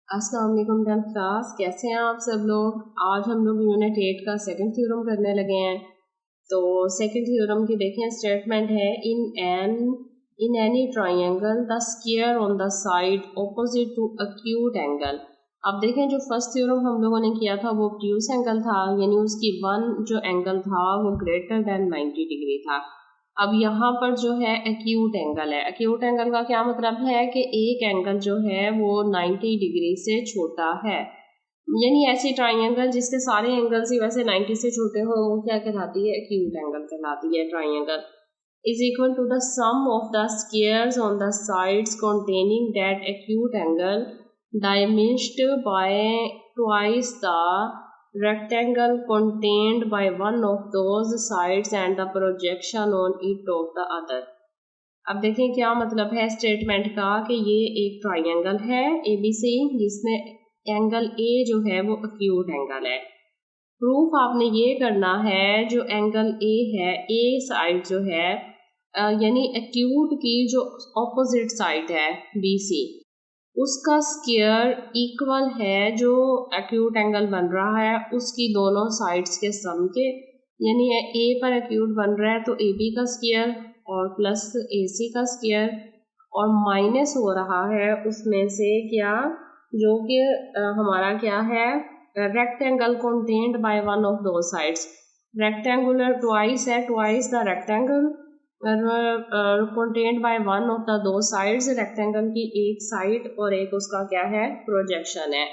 अस्सलाम वालेकुम tenth class, कैसे हैं आप सब लोग। आज हम लोग यूनिट 8 का सेकंड थ्योरम करने लगे हैं। तो सेकंड थ्योरम की देखें स्टेटमेंट है, in any triangle the square on the side opposite to acute angle. अब देखें जो फर्स्ट थ्योरम हम लोगों ने किया था वो ऑब्ट्यूज एंगल था, यानी उसकी वन जो एंगल था वो ग्रेटर देन 90 डिग्री था। अब यहाँ पर जो है एक्यूट एंगल है। एक्यूट एंगल का क्या मतलब है कि एक एंगल जो है वो 90 डिग्री से छोटा है, यानी ऐसी ट्राइंगल जिसके सारे एंगल्स ही वैसे 90 से छोटे हो वो क्या कहलाती है, एक्यूट एंगल कहलाती है। Triangle is equal to the sum of the squares on the sides containing that acute angle diminished by twice the rectangle contained by one of those sides and the projection on it of the other। अब देखें क्या मतलब है statement का कि ये एक triangle है ABC जिसमें एंगल A जो है वो एक्यूट एंगल है। प्रूफ आपने ये करना है जो एंगल A है, A साइड जो है यानी एक्यूट की जो ऑपोजिट साइड है BC, उसका स्क्वायर इक्वल है जो एक्यूट एंगल बन रहा है उसकी दोनों साइड्स के सम के, यानी ए पर एक्यूट बन रहा है तो AB का स्क्वायर और प्लस AC का स्क्वायर और माइनस हो रहा है उसमें से क्या, जो कि हमारा क्या है rectangle contained by one of दो साइड्स। रेक्टेंगुलर ट्वाइस है, twice the rectangle contained by one of the दो साइड्स, रेक्टेंगल की एक साइड और एक उसका क्या है प्रोजेक्शन है।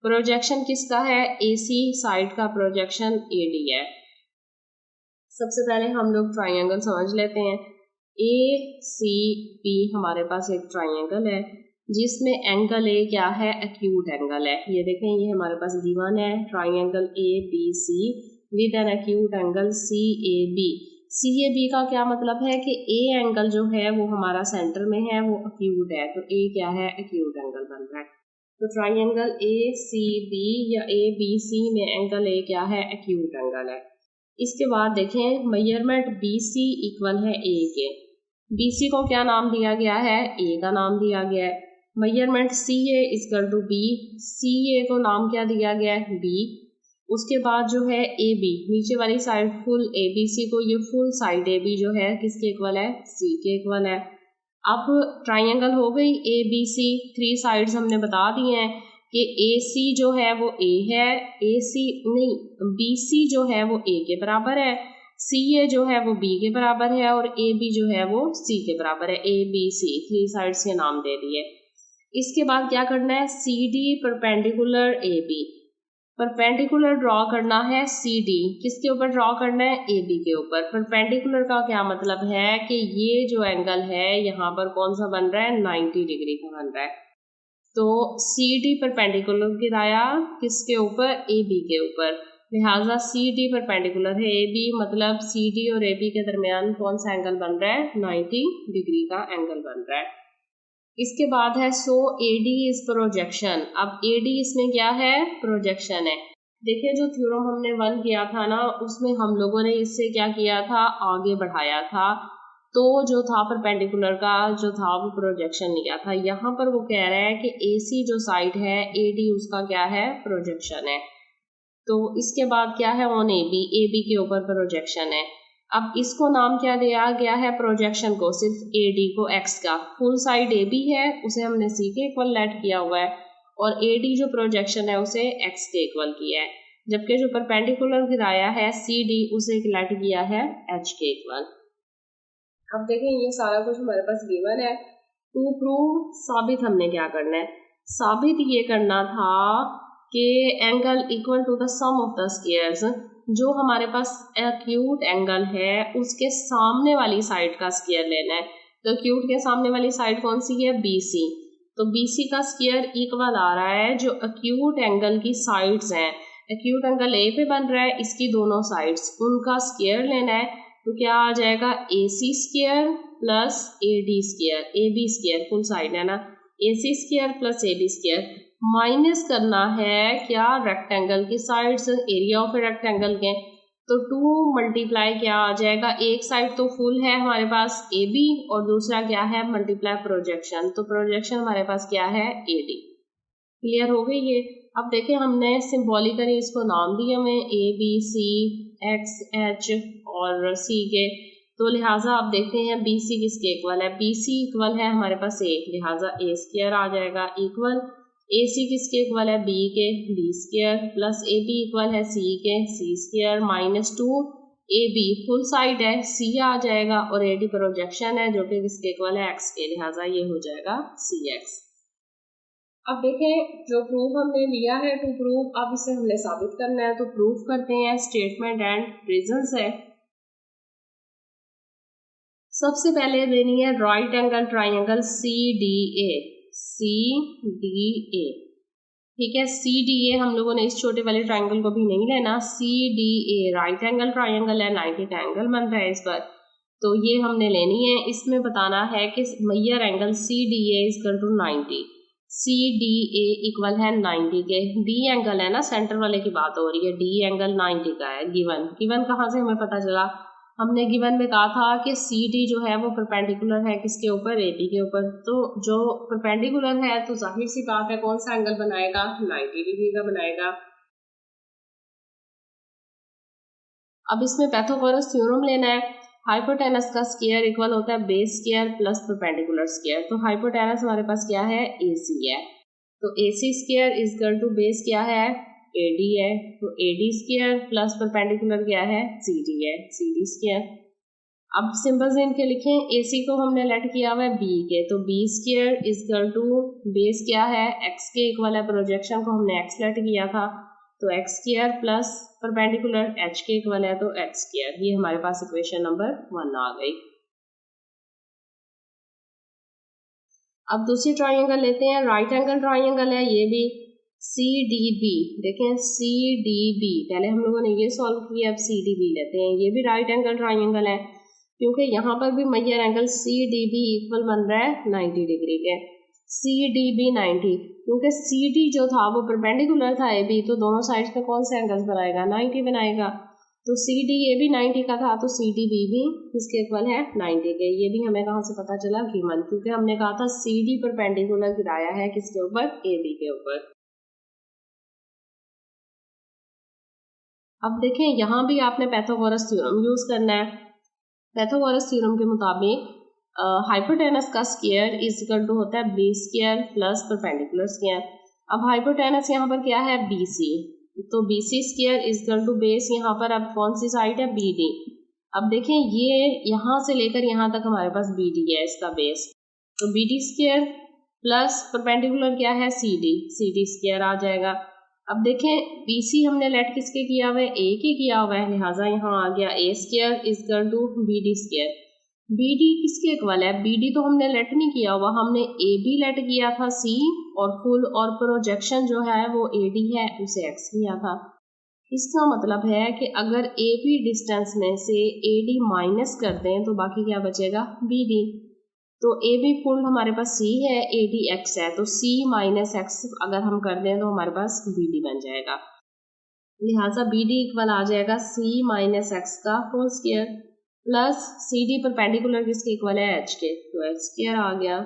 प्रोजेक्शन किसका है, AC साइड का प्रोजेक्शन AD है। सबसे पहले हम लोग ट्राइंगल समझ लेते हैं। ACB हमारे पास एक ट्राइंगल है जिसमें एंगल A क्या है, एक्यूट एंगल है। ये देखें ये हमारे पास गिवन है triangle ABC with an acute angle CAB। CAB का क्या मतलब है कि A एंगल जो है वो हमारा सेंटर में है, वो एक्यूट है, तो A क्या है एक्यूट एंगल बन रहा है। तो ट्राइंगल ACB या ABC में एंगल A क्या है, एक्यूट एंगल है। इसके बाद देखें मेजरमेंट BC इक्वल है A के। BC को क्या नाम दिया गया है, A का नाम दिया गया है। Measurement CA equal to B, CA को नाम क्या दिया गया है, B। उसके बाद जो है AB नीचे वाली साइड फुल ABC को ये फुल साइड AB जो है किसके इक्वल है, C के इक्वल है। अब ट्राइंगल हो गई ABC, थ्री साइड्स हमने बता दिए हैं कि AC जो है वो A है, AC नहीं BC जो है वो A के बराबर है, CA जो है वो B के बराबर है और AB जो है वो C के बराबर है। ABC थ्री साइड्स के नाम दे दिए। इसके बाद क्या करना है, CD perpendicular AB, perpendicular draw करना है CD, किसके ऊपर ड्रॉ करना है, AB के ऊपर। परपेंडिकुलर का क्या मतलब है कि ये जो एंगल है यहाँ पर कौन सा बन रहा है, 90 डिग्री का बन रहा है। तो CD परपेंडिकुलर गिराया किसके ऊपर, AB के ऊपर, लिहाजा CD परपेंडिकुलर है AB, मतलब CD और AB के दरमियान कौन सा एंगल बन रहा है, 90 डिग्री का एंगल बन रहा है। इसके बाद है सो AD इज प्रोजेक्शन। अब AD इसमें क्या है, प्रोजेक्शन है। देखिए जो थ्योरम हमने वन किया था ना उसमें हम लोगों ने इससे क्या किया था, आगे बढ़ाया था, तो जो था परपेंडिकुलर का जो था वो प्रोजेक्शन लिया था। यहाँ पर वो कह रहा है कि AC जो साइड है AD उसका क्या है, प्रोजेक्शन है। तो इसके बाद क्या है, ऑन AB के ऊपर प्रोजेक्शन है। अब इसको नाम क्या दिया गया है, प्रोजेक्शन को, सिर्फ AD को X का, फुल साइड AB है उसे हमने C के इक्वल लेट किया हुआ है और AD जो प्रोजेक्शन है उसे X के इक्वल किया है, जबकि जो परपेंडिकुलर गिराया है CD उसे लेट किया है H के इक्वल। अब देखें ये सारा कुछ हमारे पास गिवन है। टू प्रूव साबित हमने क्या करना है, साबित ये करना था कि angle equal to the sum of the squares, जो हमारे पास एक्यूट एंगल है उसके सामने वाली साइड का स्क्वायर लेना है। तो एक्यूट के सामने वाली साइड कौन सी है, BC, तो BC का स्क्वायर इक्वल आ रहा है जो एक्यूट एंगल की साइड्स हैं। एक्यूट एंगल A पे बन रहा है, इसकी दोनों साइड्स उनका स्क्वायर लेना है, तो क्या आ जाएगा AC square plus AD square, AB square full side है ना, AC square plus AB square, minus करना है क्या, रेक्टेंगल की साइड्स, एरिया ऑफ रेक्टेंगल के, तो 2 मल्टीप्लाई क्या आ जाएगा, एक साइड तो फुल है हमारे पास AB और दूसरा क्या है मल्टीप्लाई प्रोजेक्शन, तो प्रोजेक्शन हमारे पास क्या है AD। क्लियर हो गई ये। अब देखें हमने सिंबॉलिकली इसको नाम दिए हुए A B C X H और सी के, तो लिहाजा आप देखते हैं बी सी किसके इक्वल है, बी सी इक्वल है हमारे पास ए, लिहाजा ए स्क्वायर आ जाएगा इक्वल ए सी किसके इक्वल है बी के, B square plus A B equal है सी के, C square minus 2 A B full side है सी आ जाएगा और ए डी प्रोजेक्शन है जो कि किसके इक्वल है एक्स के, लिहाजा ये हो जाएगा सी एक्स। अब देखें जो प्रूफ हमने लिया है टू प्रूफ, अब इसे हमने साबित करना है, तो प्रूफ करते हैं स्टेटमेंट एंड रीजंस है। सबसे पहले देनी है right angle triangle C D A, C D A, ठीक है। सी डी ए हम लोगों ने इस छोटे वाले ट्राइंगल को भी नहीं लेना, C D A right angle triangle है, 90 का एंगल बन रहा है इस पर, तो ये हमने लेनी है। इसमें बताना है कि major angle C D A is equal to 90, C D A equal है 90 के, डी एंगल है ना सेंटर वाले की बात हो रही है, डी एंगल 90 का है। गिवन कहाँ से हमें पता चला, हमने गिवन में कहा था कि सी डी जो है वो परपेंडिकुलर है किसके ऊपर, ए बी के ऊपर, तो जो परपेंडिकुलर है तो जाहिर सी बात है कौन सा एंगल बनाएगा, 90 डिग्री का बनाएगा। अब इसमें पैथागोरस थ्योरम लेना है, हाइपोटेनस का स्क्वायर इक्वल होता है base square plus perpendicular square, तो हाइपोटेनस हमारे पास क्या है ए सी है, तो A C square is equal to base क्या है ए डी है, तो A D square plus perpendicular क्या है सी डी है, सी डी स्क्वायर। अब सिंपल से इनके लिखें, ए सी को हमने लेट किया हुआ है बी के, तो B square is equal to base क्या है एक्स के इक्वल है, प्रोजेक्शन को हमने एक्स लेट किया था, तो x square plus perpendicular H के इक्वल है तो एक्स स्क्वायर, ये हमारे पास इक्वेशन नंबर 1 आ गई। अब दूसरी ट्राइंगल लेते हैं, राइट एंगल ट्राइंगल है ये भी, सी डी बी, देखें सी डी बी, पहले हम लोगों ने ये सॉल्व किया, अब सी डी बी लेते हैं, ये भी राइट एंगल ट्राइंगल है, क्योंकि यहाँ पर भी major angle C D B equal बन रहा है 90 डिग्री के, सी डी बी 90, क्योंकि सी डी जो था वो परपेंडिकुलर था ए बी, तो दोनों साइड्स का कौन सा एंगल बनाएगा 90 बनाएगा, तो सी डी ए भी 90 का था, तो सी डी बी भी किसके इक्वल है 90 के। ये भी हमें कहाँ से पता चला गिवन, क्योंकि हमने कहा था सी डी परपेंडिकुलर गिराया है किसके ऊपर ए बी के ऊपर। अब देखें यहाँ भी आपने पैथागोरस थ्योरम यूज करना है, पैथागोरस थ्योरम के मुताबिक हाइपोटेनस का स्क्वायर इज इक्वल टू होता है B square plus perpendicular square. अब हाइपोटेनस यहाँ पर क्या है बी सी, तो B C square is equal to base, यहाँ पर अब कौन सी साइड है बी डी। अब देखें ये यहाँ से लेकर यहाँ तक हमारे पास बी डी है इसका बेस, तो B D square plus perpendicular क्या है सी डी स्क्वायर आ जाएगा। अब देखें बी सी हमने लेट किसके किया हुआ है ए के किया हुआ है, लिहाजा यहाँ आ गया A square is equal to B D square. B D किसके इक्वल है, बी डी तो हमने लेट नहीं किया हुआ, हमने ए बी लेट किया था सी, और फुल और प्रोजेक्शन जो है वो ए डी है उसे एक्स किया था। इसका मतलब है कि अगर ए बी डिस्टेंस में से ए डी माइनस कर दें तो बाकी क्या बचेगा बी डी, तो ए बी फुल हमारे पास सी है, ए डी एक्स है, तो सी माइनस एक्स अगर हम कर दें तो हमारे पास बी डी बन जाएगा, लिहाजा बी डी इक्वल आ जाएगा सी माइनस एक्स का whole square plus C D perpendicular किसके इक्वल है एच के, तो एच स्क्वायर आ गया।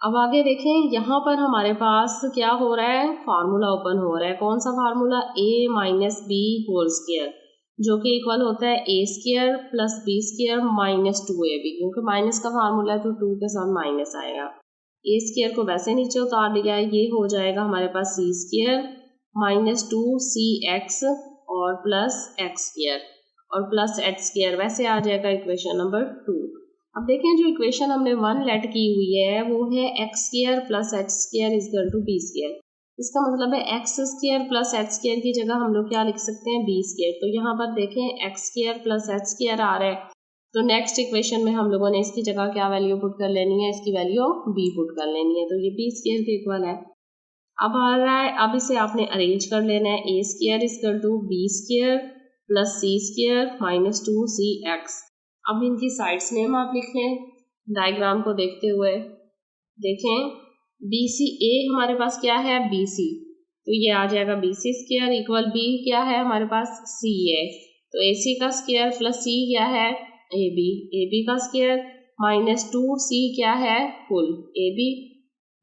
अब आगे देखें यहाँ पर हमारे पास क्या हो रहा है, फार्मूला ओपन हो रहा है, कौन सा formula A minus B whole square, जो कि इक्वल होता है A square plus B square minus 2ab, क्योंकि माइनस का फार्मूला है तो 2 के साथ माइनस आएगा, ए स्क्वायर को वैसे नीचे उतार दिया, ये हो जाएगा हमारे पास सी स्क्वायर माइनस 2cx और प्लस एक्स स्क्वायर और प्लस एच स्क्वायर, वैसे आ जाएगा इक्वेशन नंबर 2। अब देखें जो इक्वेशन हमने 1 लेट की हुई है वो है X square plus H square is equal to B square, इसका मतलब है X square plus H square की जगह हम लोग क्या लिख सकते हैं बी स्क्वायर, तो यहाँ पर देखें X square plus H square आ रहा है, तो नेक्स्ट इक्वेशन में हम लोगों ने इसकी जगह क्या वैल्यू पुट कर लेनी है, इसकी वैल्यू बी पुट कर लेनी है, तो ये बी स्क्वायर के इक्वल है। अब आ रहा है, अब इसे आपने अरेंज कर लेना है, A square is equal to B square plus C square minus 2cx। अब इनकी साइड्स नेम आप लिख लें डायग्राम को देखते हुए, देखें बी सी ए हमारे पास क्या है बी सी, तो ये आ जाएगा B C square equal B क्या है हमारे पास सी है, तो ए सी का स्क्वायर प्लस सी क्या है ए बी का स्क्वायर -2c क्या है, फुल AB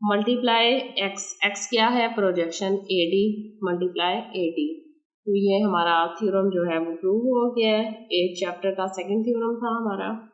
मल्टीप्लाई x क्या है, प्रोजेक्शन AD मल्टीप्लाई AD। तो ये हमारा थ्योरम जो है वो प्रूव हो गया है। एक चैप्टर का सेकंड थ्योरम था हमारा।